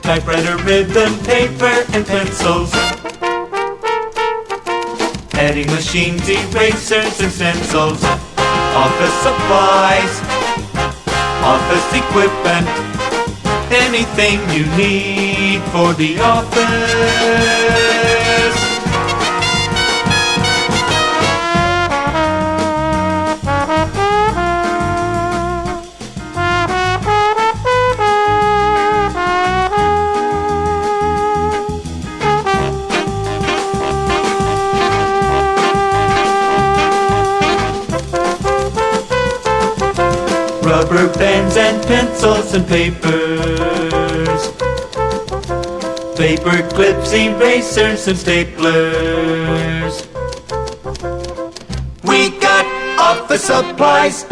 typewriter, ribbon, paper, and pencils. Heading machines, erasers, and stencils. Office supplies, office equipment, anything you need for the office. Rubber bands and pencils and papers. Paper clips, erasers, and staplers. We got office supplies.